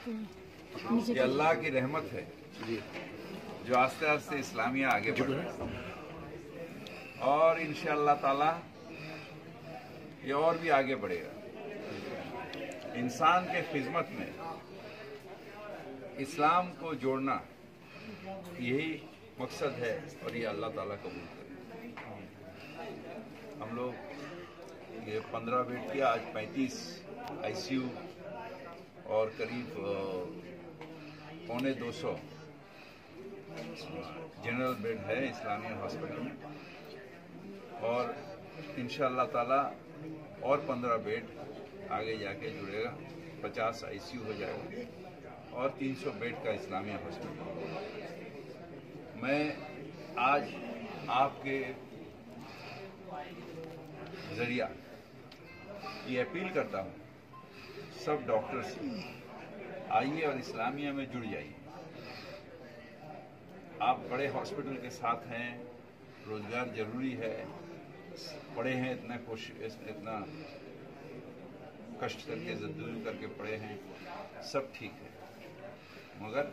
ये अल्लाह की रहमत है जो आस्ते आस्ते इस्लामिया आगे बढ़ रहा है और इंशाअल्लाह ताला ये और भी आगे बढ़ेगा। इंसान के खिदमत में इस्लाम को जोड़ना यही मकसद है और ये अल्लाह ताला कबूल करे। हम लोग ये 15 बेड किया, आज 35 आईसीयू और करीब 250 जनरल बेड है इस्लामिया हॉस्पिटल में और इंशाअल्लाह ताला और 15 बेड आगे जाके जुड़ेगा, 50 आईसीयू हो जाएगा और 300 बेड का इस्लामिया हॉस्पिटल। मैं आज आपके जरिया ये अपील करता हूँ सब डॉक्टर्स से, आइए और इस्लामिया में जुड़ जाइए। आप बड़े हॉस्पिटल के साथ हैं, रोजगार जरूरी है, पढ़े हैं, इतना कष्ट करके जद्दोजहद करके पढ़े हैं, सब ठीक है, मगर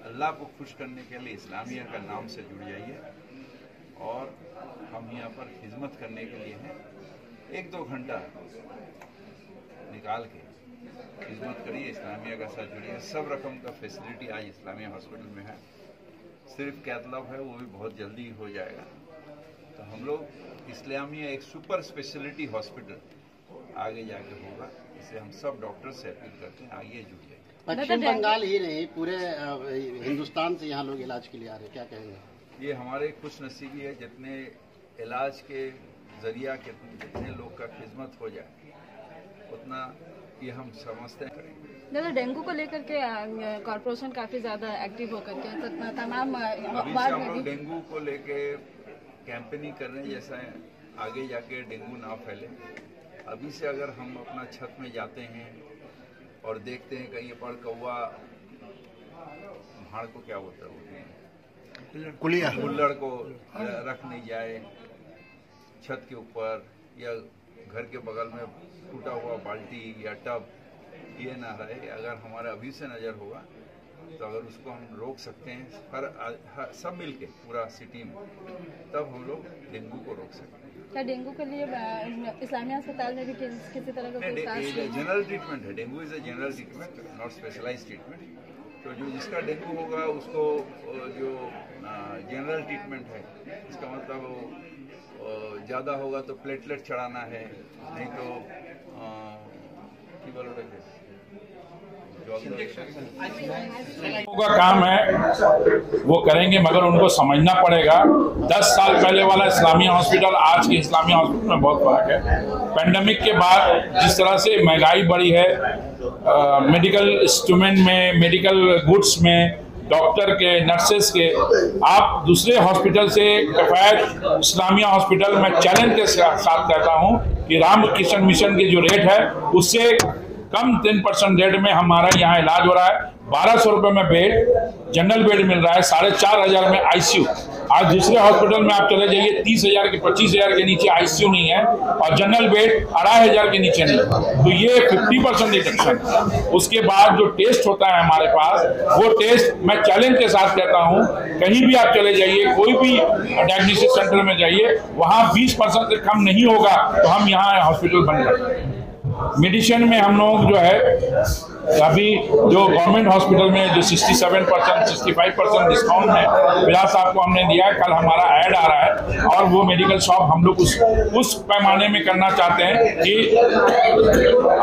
अल्लाह को खुश करने के लिए इस्लामिया का नाम से जुड़ जाइए और हम यहाँ पर खिदमत करने के लिए हैं। 1-2 घंटा निकाल के खिदमत करिए, इस्लामिया का साथ जुड़िए। सब रकम का फैसिलिटी आज इस्लामिया हॉस्पिटल में है, सिर्फ कैथलॉग है वो भी बहुत जल्दी हो जाएगा। तो हम लोग इस्लामिया एक सुपर स्पेशलिटी हॉस्पिटल आगे जाके होगा, इसे हम सब डॉक्टर से अपील करते हैं, आइए जुड़ जाइए। पश्चिम बंगाल ही नहीं पूरे हिंदुस्तान से यहाँ लोग इलाज के लिए आ रहे हैं, क्या कहेंगे? ये हमारे खुश नसीबी है, जितने इलाज के जरिया जितने लोग का खिदमत हो जाए उतना ये हम समझते हैं करेंगे। दादा, डेंगू को लेकर के कॉर्पोरेशन काफी ज्यादा एक्टिव होकर के तमाम अभी से हम लोग डेंगू को लेके कैंपेनिंग कर रहे हैं, जैसा आगे जाके डेंगू ना फैले। अभी से अगर हम अपना छत में जाते हैं और देखते हैं कहीं पर कौवा भाड़ को क्या बोलता है कुल्हड़ को रख नहीं जाए छत के ऊपर या घर के बगल में टूटा हुआ बाल्टी या टब ये ना रहे। अगर हमारा अभी से नजर होगा तो अगर उसको हम रोक सकते हैं हर सब मिलके पूरा सिटी में, तब हम लोग डेंगू को रोक सकते हैं। क्या डेंगू के लिए इस्लामिया अस्पताल में भी किसी तरह का जनरल ट्रीटमेंट है? Dengue is a general treatment, not specialised treatment. तो जो जिसका डेंगू होगा उसको जो जनरल ट्रीटमेंट है, इसका मतलब ज़्यादा होगा तो प्लेटलेट चढ़ाना है, नहीं तो का काम है वो करेंगे, मगर उनको समझना पड़ेगा 10 साल पहले वाला इस्लामिया हॉस्पिटल आज के इस्लामिया हॉस्पिटल में बहुत फर्क है। पेंडेमिक के बाद जिस तरह से महंगाई बढ़ी है, मेडिकल इंस्ट्रूमेंट में, मेडिकल गुड्स में, डॉक्टर के, नर्सेस के, आप दूसरे हॉस्पिटल से कफायत इस्लामिया हॉस्पिटल में चैलेंज के साथ कहता हूं कि रामकृष्ण मिशन की जो रेट है उससे कम 10% रेट में हमारा यहाँ इलाज हो रहा है। 1200 रुपये में बेड, जनरल बेड मिल रहा है, 4500 में आईसीयू। आज दूसरे हॉस्पिटल में आप चले जाइए 30,000 के 25,000 के नीचे आईसीयू नहीं है और जनरल बेड 2500 के नीचे नहीं। तो ये 50% रिडक्शन। उसके बाद जो टेस्ट होता है हमारे पास, वो टेस्ट मैं चैलेंज के साथ कहता हूँ, कहीं भी आप चले जाइए, कोई भी डायग्नोस्टिक सेंटर में जाइए, वहाँ 20% से कम नहीं होगा तो हम यहाँ हॉस्पिटल बंद कर देंगे। मेडिसिन में हम लोग जो है अभी जो गवर्नमेंट हॉस्पिटल में जो 67% 65% डिस्काउंट में फिलहाल साहब को हमने दिया है, कल हमारा ऐड आ रहा है और वो मेडिकल शॉप हम लोग उस पैमाने में करना चाहते हैं कि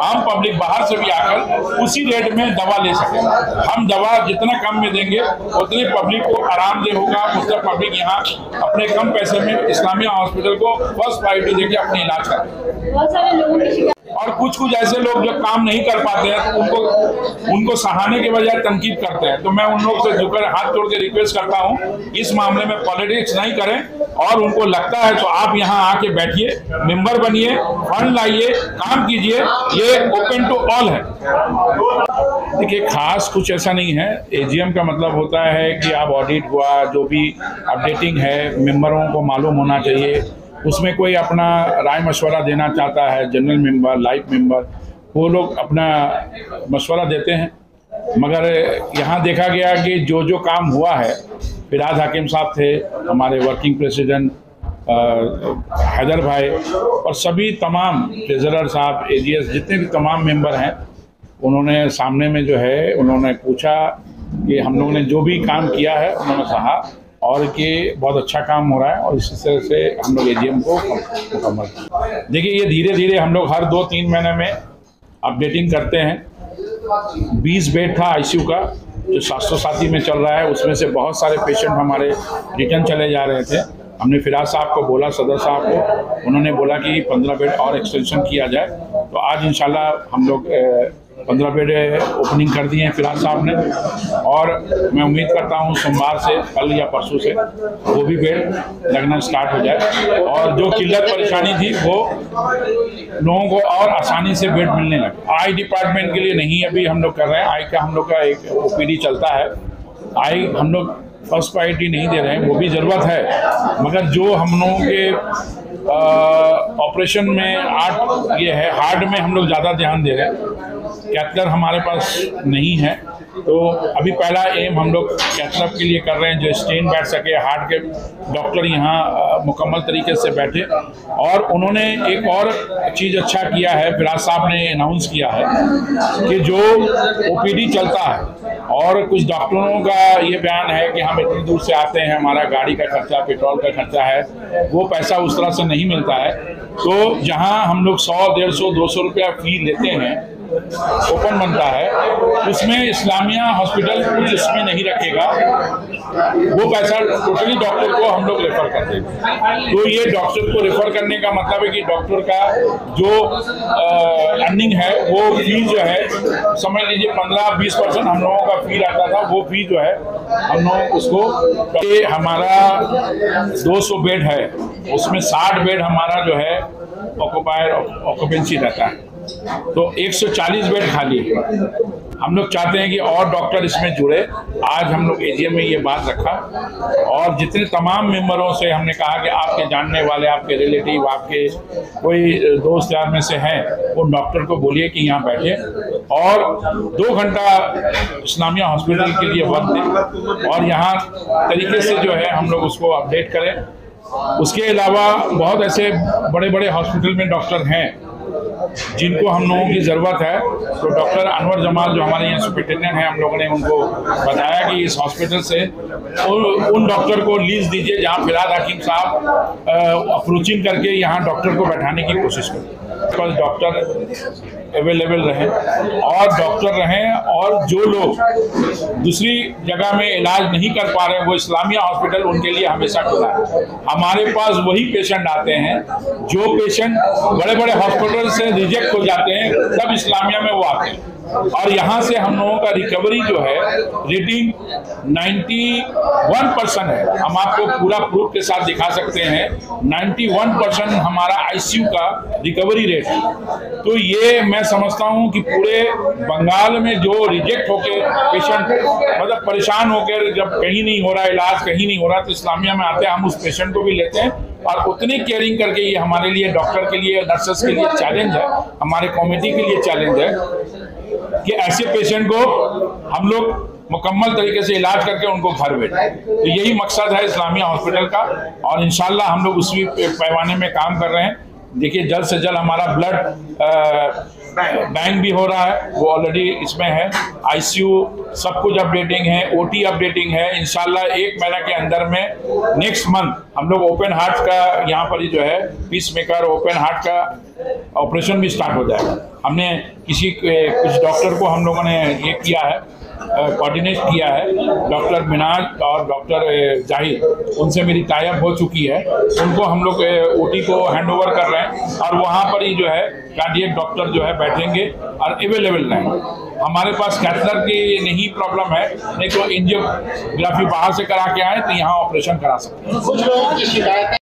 आम पब्लिक बाहर से भी आकर उसी रेट में दवा ले सके। हम दवा जितना कम में देंगे उतने पब्लिक को आरामदेह होगा, उतना पब्लिक यहाँ अपने कम पैसे में इस्लामिया हॉस्पिटल को फर्स्ट प्रायोरिटी देके अपने इलाज करें। और कुछ ऐसे लोग जो काम नहीं कर पाते हैं तो उनको सहारने के बजाय तनकीद करते हैं। तो मैं उन लोग से झुकर हाथ जोड़ के रिक्वेस्ट करता हूं, इस मामले में पॉलिटिक्स नहीं करें और उनको लगता है तो आप यहां आके बैठिए, मेंबर बनिए, फंड लाइए, काम कीजिए, ये ओपन टू ऑल है। देखिए, खास कुछ ऐसा नहीं है। एजीएम का मतलब होता है कि आप ऑडिट हुआ, जो भी अपडेटिंग है मेंबरों को मालूम होना चाहिए, उसमें कोई अपना राय मशवरा देना चाहता है, जनरल मेंबर, लाइफ मेंबर, वो लोग अपना मशवरा देते हैं। मगर यहाँ देखा गया कि जो जो काम हुआ है, फिराज हकीम साहब थे, हमारे वर्किंग प्रेसिडेंट हैदर भाई, और सभी तमाम ट्रेजरर साहब, एजीएस, जितने भी तमाम मेंबर हैं, उन्होंने सामने में जो है उन्होंने पूछा कि हम लोगों ने जो भी काम किया है, उन्होंने कहा और कि बहुत अच्छा काम हो रहा है और इसी तरह से हम लोग एजीएम को मुकम्मल। देखिए, ये धीरे धीरे हम लोग हर 2-3 महीने में अपडेटिंग करते हैं। 20 बेड था आईसीयू का जो 707 में चल रहा है, उसमें से बहुत सारे पेशेंट हमारे रिटर्न चले जा रहे थे। हमने फिराज साहब को बोला, सदर साहब को, उन्होंने बोला कि 15 बेड और एक्सटेंशन किया जाए। तो आज इंशाल्लाह हम लोग 15 बेड ओपनिंग कर दिए हैं फिराज साहब ने, और मैं उम्मीद करता हूं सोमवार से, कल या परसों से वो भी बेड लगना स्टार्ट हो जाए और जो किल्लत परेशानी थी वो लोगों को और आसानी से बेड मिलने लगे। आई डिपार्टमेंट के लिए नहीं अभी हम लोग कर रहे हैं, आई का हम लोग का एक ओपीडी चलता है। आई हम लोग फर्स्ट प्रायोरिटी नहीं दे रहे हैं, वो भी ज़रूरत है, मगर जो हम लोगों के ऑपरेशन में हार्ट में हम लोग ज़्यादा ध्यान दे रहे हैं। कैथलर हमारे पास नहीं है, तो अभी पहला एम हम लोग कैथलर के लिए कर रहे हैं, जो स्टेन बैठ सके, हार्ट के डॉक्टर यहाँ मुकम्मल तरीके से बैठे। और उन्होंने एक और चीज़ अच्छा किया है, फिराज साहब ने अनाउंस किया है कि जो ओपीडी चलता है, और कुछ डॉक्टरों का ये बयान है कि हम इतनी दूर से आते हैं, हमारा गाड़ी का खर्चा, पेट्रोल का खर्चा है, वो पैसा उस तरह से नहीं मिलता है। तो जहाँ हम लोग 100, 150, 200 रुपया फी लेते हैं, ओपन बनता है, उसमें इस्लामिया हॉस्पिटल कुछ इसमें नहीं रखेगा, वो पैसा टोटली डॉक्टर को हम लोग रेफर कर देंगे। तो ये डॉक्टर को रेफर करने का मतलब है कि डॉक्टर का जो अर्निंग है, वो फी जो है, समझ लीजिए 15-20% हम लोगों का फी रहता था, वो फी जो है हम लोग उसको, हमारा 200 बेड है, उसमें 60 बेड हमारा जो है ऑक्यूपेंसी रहता है, तो 140 बेड खाली है। हम लोग चाहते हैं कि और डॉक्टर इसमें जुड़े। आज हम लोग एजीएम में ये बात रखा, और जितने तमाम मेंबरों से हमने कहा कि आपके जानने वाले, आपके रिलेटिव, आपके कोई दोस्त यार में से हैं, वो डॉक्टर को बोलिए कि यहाँ बैठे और 2 घंटा इस्लामिया हॉस्पिटल के लिए वक्त दें, और यहाँ तरीके से जो है हम लोग उसको अपडेट करें। उसके अलावा बहुत ऐसे बड़े बड़े हॉस्पिटल में डॉक्टर हैं जिनको हम लोगों की ज़रूरत है। तो डॉक्टर अनवर जमाल जो हमारे यहाँ सुपरिटेंडेंट हैं, हम लोगों ने उनको बताया कि इस हॉस्पिटल से उन डॉक्टर को लीज दीजिए जहाँ फिराज हकीम साहब अप्रोचिंग करके यहाँ डॉक्टर को बैठाने की कोशिश करें। बस डॉक्टर अवेलेबल रहें और डॉक्टर रहें, और जो लोग दूसरी जगह में इलाज नहीं कर पा रहे हैं, वो इस्लामिया हॉस्पिटल उनके लिए हमेशा खुला है। हमारे पास वही पेशेंट आते हैं जो पेशेंट बड़े बड़े हॉस्पिटल से रिजेक्ट हो जाते हैं, तब इस्लामिया में वो आते हैं। और यहाँ से हम लोगों का रिकवरी जो है रेटिंग 91% है। हम आपको पूरा प्रूफ के साथ दिखा सकते हैं, 91% हमारा आईसीयू का रिकवरी रेट है। तो ये मैं समझता हूँ कि पूरे बंगाल में जो रिजेक्ट होके पेशेंट मतलब परेशान होकर जब कहीं नहीं हो रहा इलाज, कहीं नहीं हो रहा, तो इस्लामिया में आते हैं, हम उस पेशेंट को भी लेते हैं और उतनी केयरिंग करके ये हमारे लिए, डॉक्टर के लिए, नर्सेस के लिए चैलेंज है, हमारे कम्युनिटी के लिए चैलेंज है कि ऐसे पेशेंट को हम लोग मुकम्मल तरीके से इलाज करके उनको घर भेजें। तो यही मकसद है इस्लामिया हॉस्पिटल का, और इंशाल्लाह हम लोग उसी पैमाने में काम कर रहे हैं। देखिए, जल्द से जल्द हमारा ब्लड बैंक भी हो रहा है, वो ऑलरेडी इसमें है, आईसीयू सब कुछ अपडेटिंग है, ओटी अपडेटिंग है। इंशाल्लाह 1 महीना के अंदर में नेक्स्ट मंथ हम लोग ओपन हार्ट का यहाँ पर ही जो है पीस मेकर ओपन हार्ट का ऑपरेशन भी स्टार्ट हो जाएगा। हमने कुछ डॉक्टर को हम लोगों ने ये किया है, कोऑर्डिनेट किया है, डॉक्टर मिनाज और डॉक्टर जाहिर, उनसे मेरी टाइप हो चुकी है, उनको हम लोग ओटी को हैंडओवर कर रहे हैं, और वहाँ पर ही जो है कार्डियक डॉक्टर जो है बैठेंगे और अवेलेबल रहेंगे। हमारे पास कैथलर की नहीं प्रॉब्लम है, नहीं तो एंजियोग्राफी बाहर से करा के आए तो यहाँ ऑपरेशन करा सकते हैं। कुछ लोगों की शिकायत